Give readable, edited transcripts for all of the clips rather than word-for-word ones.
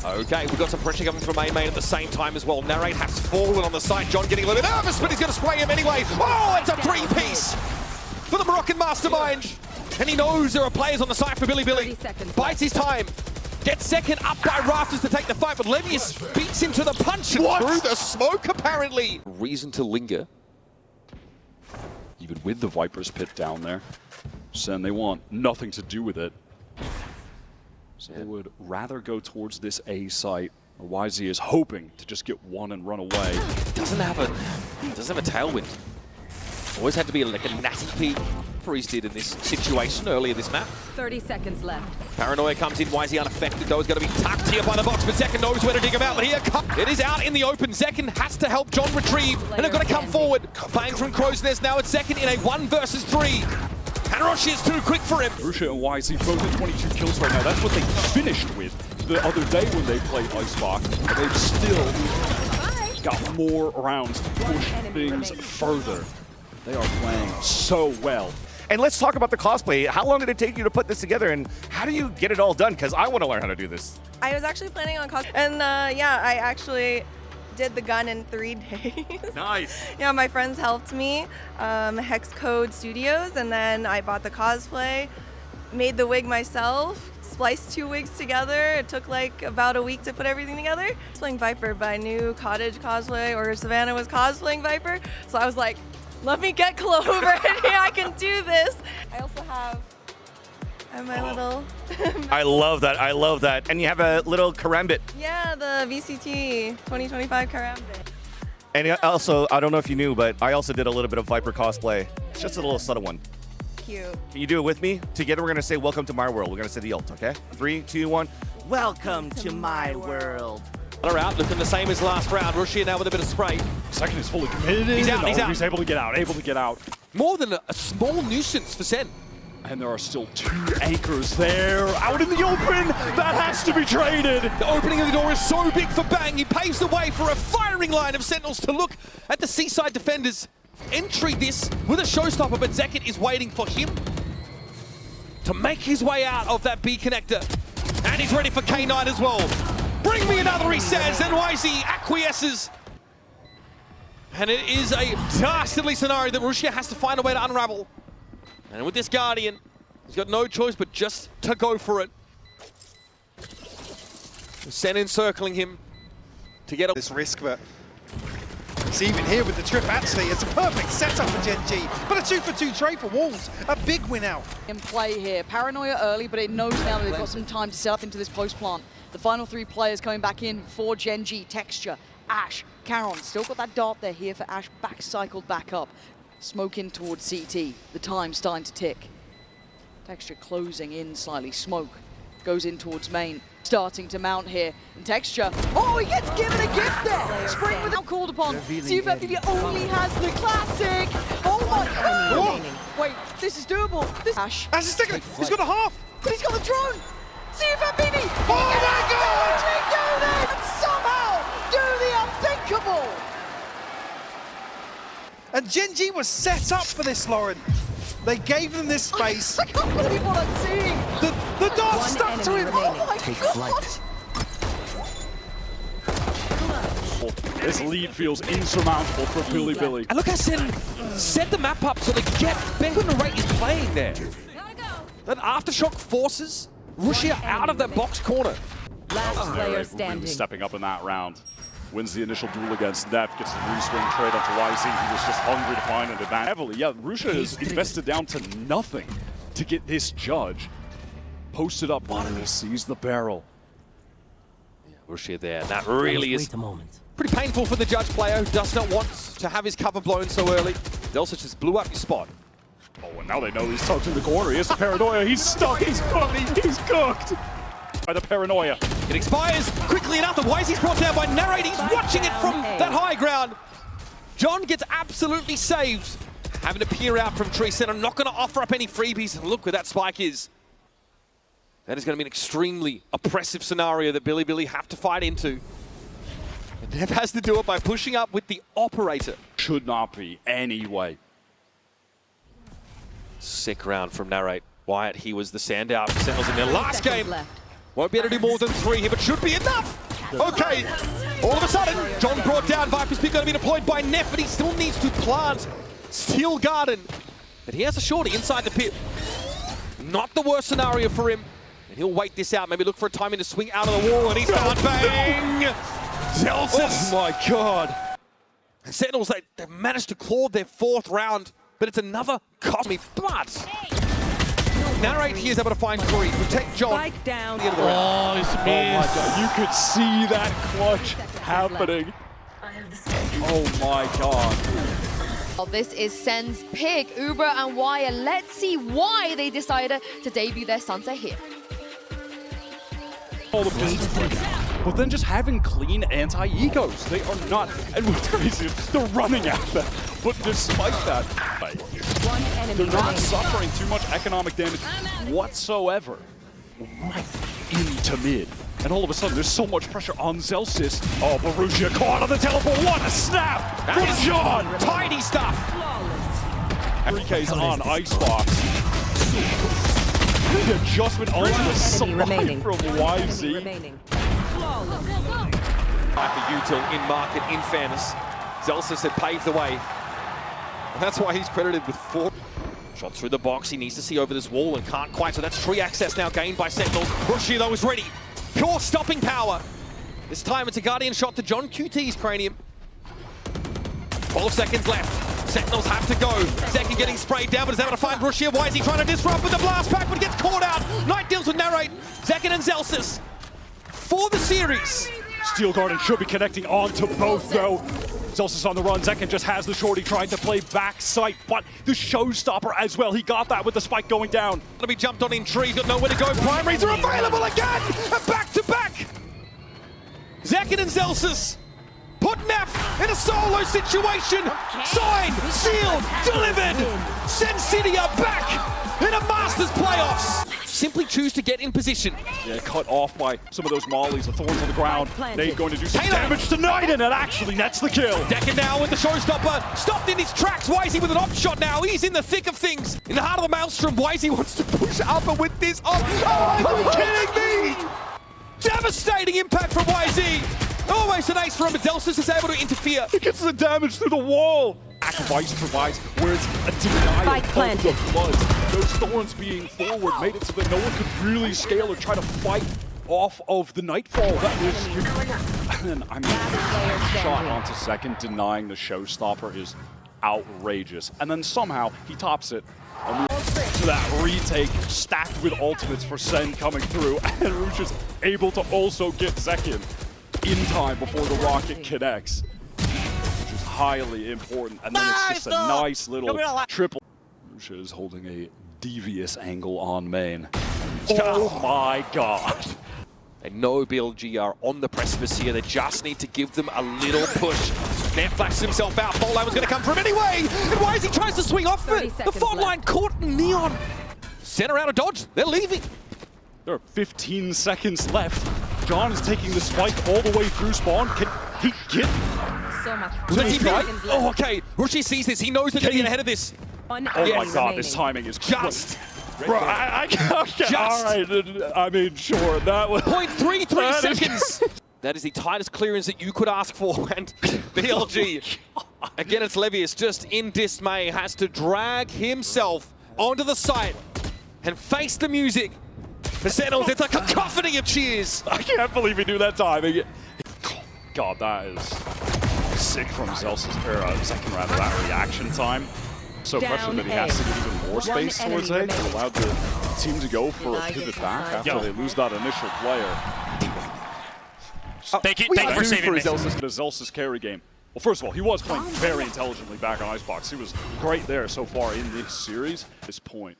Okay, we've got some pressure coming from main at the same time as well. Narrate has fallen on the side. John getting a little bit nervous, but he's going to spray him anyway. Oh, it's a three-piece for the Moroccan mastermind. And he knows there are players on the side for Billy. Bites his time. Gets second up by Rafters to take the fight, but Levius beats him to the punch and through the smoke, apparently. Reason to linger. Even with the Viper's Pit down there. SEN, they want nothing to do with it. So they would rather go towards this A site. YZ is hoping to just get one and run away. Doesn't have a tailwind. Always had to be like a natty peak. Freeze did in this situation earlier this map. 30 seconds left. Paranoia comes in, YZ unaffected though, is going to be tucked here by the box, but Zekin knows where to dig him out, but here it is out in the open. Zekin has to help John retrieve, and they're going to come forward. Playing from Crow's Nest now, it's Zekin in a 1 versus 3. Haroshi is too quick for him. Rusha and YZ both at 22 kills right now. That's what they finished with the other day when they played Icebox. But they've still got more rounds to push things further. They are playing so well. And let's talk about the cosplay. How long did it take you to put this together, and how do you get it all done? Because I want to learn how to do this. I was actually planning on cosplay, and yeah, I actually did the gun in 3 days. Nice. Yeah, my friends helped me, Hex Code Studios, and then I bought the cosplay, made the wig myself, spliced 2 wigs together. It took like about a week to put everything together. I was playing Viper, but I knew Cottage cosplay or Savannah was cosplaying Viper, so I was like, let me get Clover, and yeah, I can do this. I also have my little... I love that, I love that. And you have a little karambit. Yeah, the VCT 2025 karambit. And also, I don't know if you knew, but I also did a little bit of Viper cosplay. It's just a little subtle one. Cute. Can you do it with me? Together we're gonna say, welcome to my world. We're gonna say the ult, okay? 3, 2, 1. Welcome to my world. Another out, looking the same as last round. Rushia now with a bit of spray. Second is fully committed. He's out, he's out. He's able to get out, More than a small nuisance for SEN. And there are still 2 anchors there, out in the open. That has to be traded. The opening of the door is so big for Bang. He paves the way for a firing line of Sentinels to look at the Seaside defenders. Entry this with a showstopper, but Zekin is waiting for him to make his way out of that B connector. And he's ready for K9 as well. Bring me another, he says, and YZ acquiesces. And it is a dastardly scenario that Rushia has to find a way to unravel. And with this Guardian, he's got no choice but just to go for it. SEN encircling him to get this risk, but see, even here with the trip, actually, it's a perfect setup for Gen G. But a 2-for-2 trade for Wolves, a big win out. In play here, Paranoia early, but it knows now that they've got some time to set up into this post plant. The final 3 players coming back in for Gen G. Texture, Ash, Caron. Still got that dart there here for Ash, back cycled back up. Smoke in towards CT. The time starting to tick. Texture closing in slightly. Smoke goes in towards main. Starting to mount here. And Texture, oh, he gets given a gift there! Spring without called upon. CFFPB only has the classic! Oh my god! Wait, this is doable. This Ash. Ash is taking it. He's got a half. But he's got the drone! CFFPB! Oh my god! Do this! And somehow do the unthinkable! And Gen G was set up for this, Lauren. They gave them this space. I can't believe what I'm seeing! The dart stuck to him. Oh my god! This lead feels insurmountable for Billy. And look how SEN set the map up so they get back when the rate is playing there. That aftershock forces Rushia out of that box corner. Last player Really standing. stepping up in that round. Wins the initial duel against Neff, gets the re-swing trade onto YZ, who was just hungry to find an advantage. Heavily, yeah, Rusha has invested down to nothing to get this judge posted up on him. He sees the barrel. Rushia there, that really is pretty painful for the judge player who does not want to have his cover blown so early. Delsa just blew up his spot. Oh, and now they know he's tucked in the corner. Here's the Paranoia. He's stuck. He's cooked. He's cooked. By the Paranoia. It expires quickly enough. The YZ's brought down by Narrate. He's watching it from that high ground. John gets absolutely saved. Having to peer out from Tree Center. Not going to offer up any freebies. And look where that spike is. That is going to be an extremely oppressive scenario that Billy have to fight into. And Nev has to do it by pushing up with the operator. Should not be any way. Sick round from Narrate. Wyatt, he was the standout for Sentinels in their last game. Won't be able to do more than 3 here, but should be enough. Okay, all of a sudden, John brought down. Viper's Peak going to be deployed by Neff, but he still needs to plant Steel Garden. But he has a shorty inside the pit. Not the worst scenario for him. And he'll wait this out, maybe look for a timing to swing out of the wall, and he's found bang! Zelsis! Oh my god. Sentinels, they've managed to claw their 4th round, but it's another cosmic. But Narrate here is able to find Curry, protect John. Spike down. Oh, it's missed. Oh my god, you could see that clutch happening. Oh my god. Well, this is SEN's pick, Uber and Wire. Let's see why they decided to debut their Sansa here. All of this, but then just having clean anti-egos. They are not, and what's crazy is they're running at them. But despite that, they're not suffering too much economic damage whatsoever. Right into mid. And all of a sudden, there's so much pressure on Zelsis. Oh, Borussia caught on the teleport. What a snap from John! Tiny stuff. 3K's on Icebox. The adjustment onto the slide from YZ. For util in market, in fairness. Zelsis had paved the way. And that's why he's credited with 4 shots through the box. He needs to see over this wall and can't quite. So that's tree access now gained by Sentinels. Borussia, though, is ready. Pure stopping power. This time it's a Guardian shot to John QT's cranium. 12 seconds left. Sentinels have to go. Zeki getting sprayed down, but is able to find Borussia. Why is he trying to disrupt with the blast pack, but gets caught out? Knight deals with Narrate. Zekin and Zelsis for the series. Steel Garden should be connecting onto both, though. Zelsis on the run. Zekin just has the shorty trying to play back sight, but the showstopper as well. He got that with the spike going down. Gonna be jumped on in trees, got nowhere to go. Primaries are available again! And back to back! Zekin and Zelsis put Neff in a solo situation. Signed, sealed, delivered! Sen City are back in a Masters playoffs. Simply choose to get in position. Yeah, cut off by some of those mollies, the thorns on the ground. Nade going to do some damage tonight, and it actually nets the kill. Decker now with the showstopper, stopped in his tracks. Wisey with an op shot now. He's in the thick of things. In the heart of the maelstrom, Wisey wants to push up, and with this op. Oh, are you kidding me? Devastating impact from Wisey. Almost an ace for him, but Zelsis is able to interfere. He gets the damage through the wall. Ice provides where it's a denial of the floods. Those thorns being forward made it so that no one could really scale or try to fight off of the Nightfall. That was, and I mean, shot onto second, denying the showstopper is outrageous. And then somehow he tops it. And to that retake, stacked with ultimates for Sen coming through, and Rouge is able to also get Zekin in time before the rocket connects. Highly important, and then it's just a nice little triple. Rusha is holding a devious angle on main. Oh my god. They know BLG are on the precipice here. They just need to give them a little push. Neff flashes himself out. Bolline was going to come from anyway. And why is he tries to swing off it? The fault line caught Neon. Center out of dodge. They're leaving. There are 15 seconds left. John is taking the spike all the way through spawn. Can he get? So much. Oh, okay. Rushi sees this. He knows they're going to get ahead of this. Oh my god, this timing is just. Bro, okay, all right. I mean, sure, that was 0.33 seconds. That is the tightest clearance that you could ask for. And BLG, again, it's Levius, just in dismay, has to drag himself onto the site and face the music. The Sentinels, it's a cacophony of cheers. I can't believe he knew that timing. God, that is sick from Zelsis, or second rather, that reaction time. So pressure that he has to get even more space towards A. Allowed the team to go for a pivot back after they lose that initial player. Thank you for saving me. The Zelsis carry game. Well, first of all, he was playing very intelligently back on Icebox. He was great there so far in this series. At this point.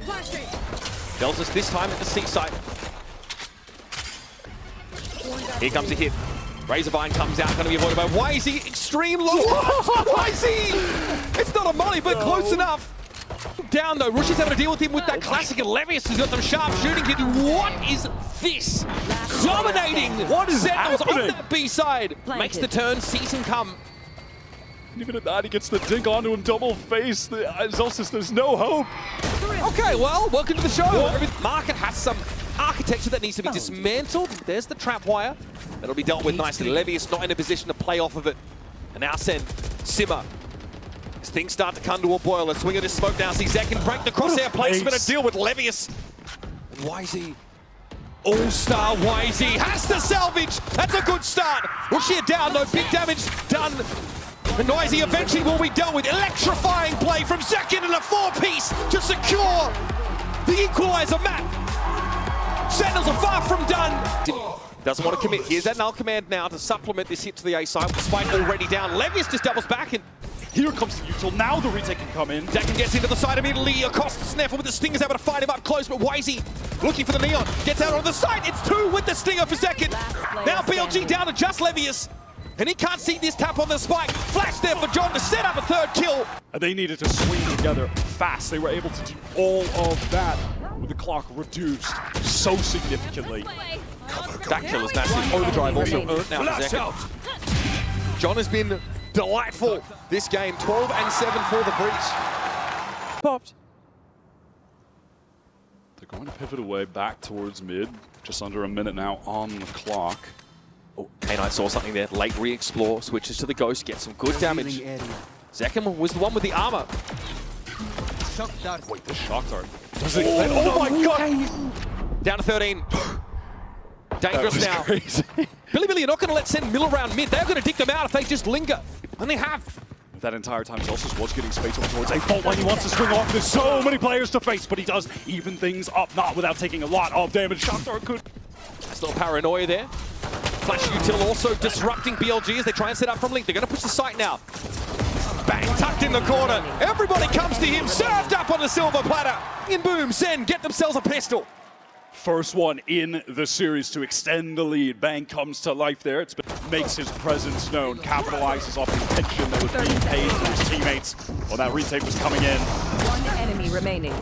Zelsis this time at the seaside. Here comes a hit. Razorvine comes out, going to be avoided by Wisey. Extreme low. Wisey! It's not a molly, but close enough. Down though, Rush is having to deal with him with that classic, and Levius has got some sharp shooting here. What is this? Dominating! What is Sentinels on that B side? Makes the turn, sees him come. And even at that, he gets the dink onto him, double face. Zelsis, there's no hope. Okay, well, welcome to the show. Market has some architecture that needs to be dismantled. There's the trap wire. That'll be dealt with nicely. Levius not in a position to play off of it. And now Sen, simmer. As things start to come to a boil, let's swing at his smoke now. See Zekin break the crosshair placement and deal with Levius. And YZ, all-star YZ has to salvage. That's a good start. Rushia down, no big damage done. And YZ eventually will be dealt with. Electrifying play from Zekin and a 4-piece to secure the equalizer map. Sentinels are far from done. Doesn't want to commit. Here's that null command now to supplement this hit to the A side. Despite already down, Levius just doubles back and Here comes the util. Now the retake can come in. Zekin gets into the side immediately. Acosta Sneffer with the Stingers able to fight him up close, but YZ looking for the Neon. Gets out on the side. It's 2 with the Stinger for Zekin. Now BLG down to just Levius. And he can't see this tap on the spike. Flash there for John to set up a 3rd kill. And they needed to swing together fast. They were able to do all of that with the clock reduced so significantly. That kill is massive. Overdrive also earned now for Zekin. John has been delightful this game. 12 and 7 for the breach. Popped. They're going to pivot away back towards mid. Just under a minute now on the clock. Oh, K-Knight saw something there. Late re-explore, switches to the Ghost, gets some good damage. Zekin was the one with the armor. Wait, the shock dart. Oh my god! Down to 13. Dangerous now. Crazy. Billy are not going to let Sen mill around mid. They're going to dig them out if they just linger. And they have. That entire time, Zelsus was getting space over towards a fault line. He wants to swing off. There's so many players to face, but he does even things up, not without taking a lot of damage. Shock dart could. Still paranoia there. Flash util also disrupting BLG as they try and set up from Link. They're going to push the site now. Bang, tucked in the corner. Everybody comes to him, served up on the silver platter. In boom, Sen get themselves a pistol. First one in the series to extend the lead. Bang comes to life there. It makes his presence known, capitalizes off the attention that was being paid to his teammates when that retake was coming in. One enemy remaining.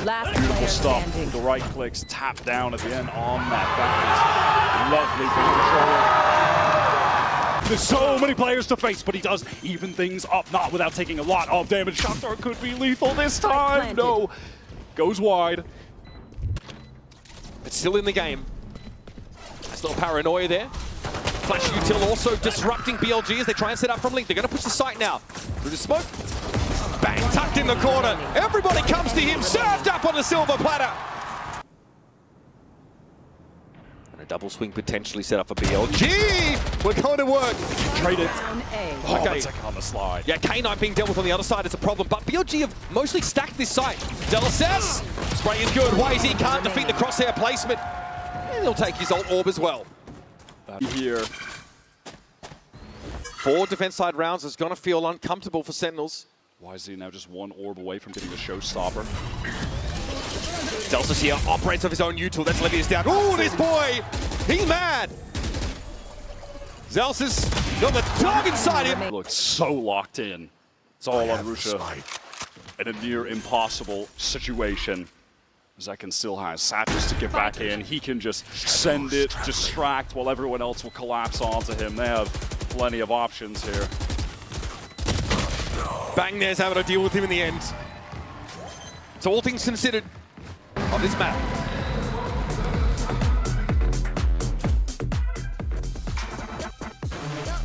Last Beautiful player stuff. standing. The right clicks, tap down at the end on that. That is lovely for control. There's so many players to face, but he does even things up, not without taking a lot of damage. Shock dart could be lethal this time. No. Goes wide. It's still in the game. Still paranoia there. Flash util also disrupting BLG as they try and set up from Link. They're going to push the site now. Through the smoke. Bang, tucked in the corner. Everybody comes to him, served up on the silver platter. And a double swing potentially set up for BLG. We're going to work. Trade it. Down A. Oh, Okay. that's like on the slide. Yeah, K-Knight being dealt with on the other side is a problem, but BLG have mostly stacked this site. Delasas, spray is good. YZ can't defeat the crosshair placement. And he'll take his ult orb as well. Here. 4 defense side rounds is going to feel uncomfortable for Sentinels. YZ now just 1 orb away from getting the showstopper. Delsus here operates of his own util. That's Levius down. Ooh, this boy! He's mad! Zelsus got the dog inside him. Looks so locked in. It's all on Rusha. In a near impossible situation. Zekin still has Satchers to get back in. He can just send it, distract, while everyone else will collapse onto him. They have plenty of options here. Bang there's having to deal with him in the end. So all things considered on this map,